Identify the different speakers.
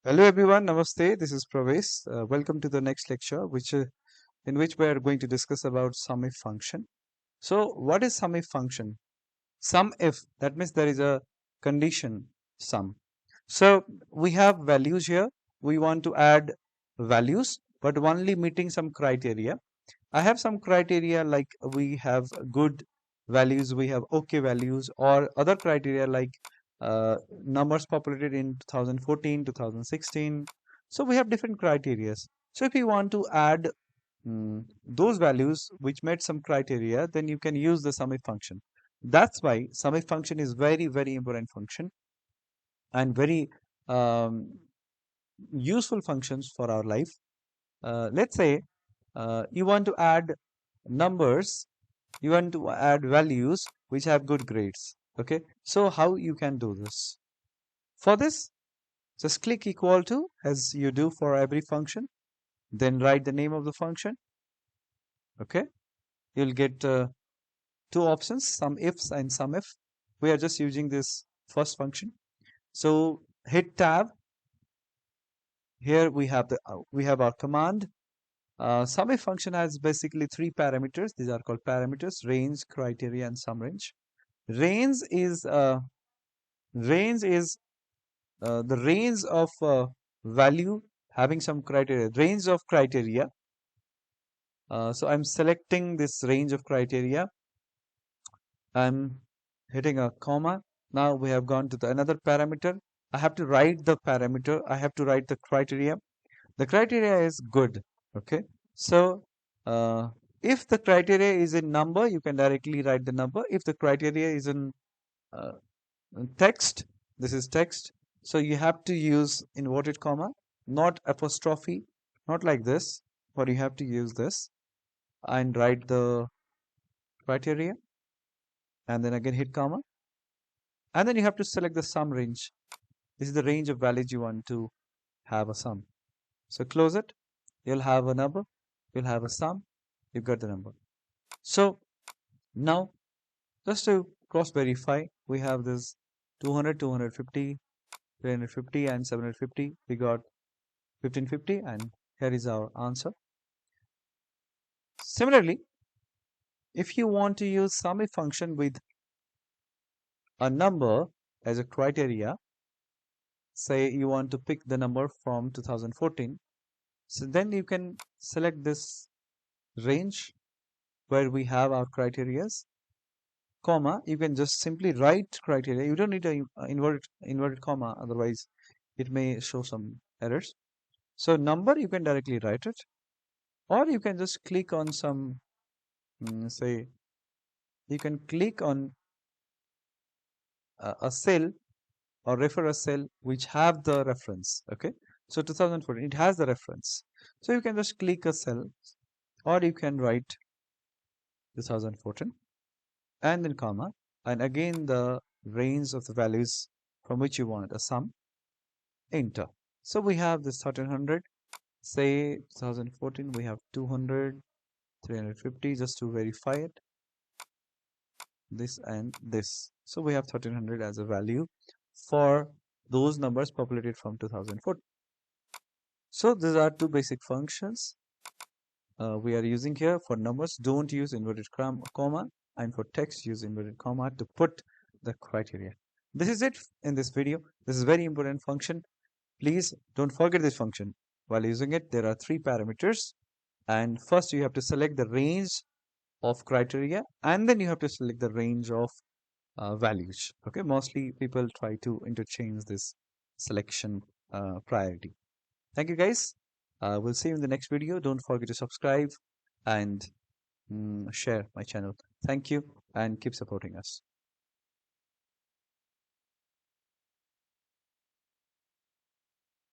Speaker 1: Hello everyone, Namaste. This is Pravesh. Welcome to the next lecture, in which we are going to discuss about SUMIF function. So, what is SUMIF function? Sum if that means there is a condition sum. So we have values here. We want to add values, but only meeting some criteria. I have some criteria like we have good values, we have okay values, or other criteria like numbers populated in 2014, 2016. So we have different criteria. So if you want to add those values which met some criteria, then you can use the SUMIF function. That's why SUMIF function is very, very important function and very um, useful functions for our life. Let's say you want to add numbers, you want to add values which have good grades. Okay, so how you can do this? For this, just click equal to as you do for every function, then write the name of the function. Okay, you'll get two options, some ifs and some if. We are just using this first function. So hit tab. Here we have our command. SUMIF function has basically three parameters. These are called parameters: range, criteria, and sum range. Range is range is the range of value having some criteria. Range of criteria. So I'm selecting this range of criteria. I'm hitting a comma. Now we have gone to the another parameter. I have to write the parameter. I have to write the criteria. The criteria is good. Okay. So if the criteria is in number, you can directly write the number. If the criteria is in uh, text, this is text. So you have to use inverted comma, not apostrophe, not like this, but you have to use this and write the criteria and then again hit comma. And then you have to select the sum range. This is the range of values you want to have a sum. So close it. You'll have a number. You'll have a sum. You got the number. So now just to cross verify, we have this 200, 250, 350 and 750. We got 1550 and here is our answer. Similarly, if you want to use SUMIF function with a number as a criteria, say you want to pick the number from 2014, so then you can select this range where we have our criterias, comma, you can just simply write criteria. You don't need a inverted comma, otherwise it may show some errors. So number, you can directly write it, or you can just click on some, say, you can click on a cell or refer a cell which have the reference. Okay, so 2014, it has the reference. So you can just click a cell, or you can write 2014 and then comma, and again the range of the values from which you want a sum, enter. So we have this 1300, say 2014, we have 200, 350, just to verify it, this and this. So we have 1300 as a value for those numbers populated from 2014. So these are two basic functions we are using here. For numbers, don't use inverted comma, and for text, use inverted comma to put the criteria. This is it in this video. This is very important function. Please don't forget this function. While using it, there are three parameters, and first you have to select the range of criteria, and then you have to select the range of values. Okay, mostly people try to interchange this selection priority. Thank you guys. We'll see you in the next video. Don't forget to subscribe and share my channel. Thank you and keep supporting us.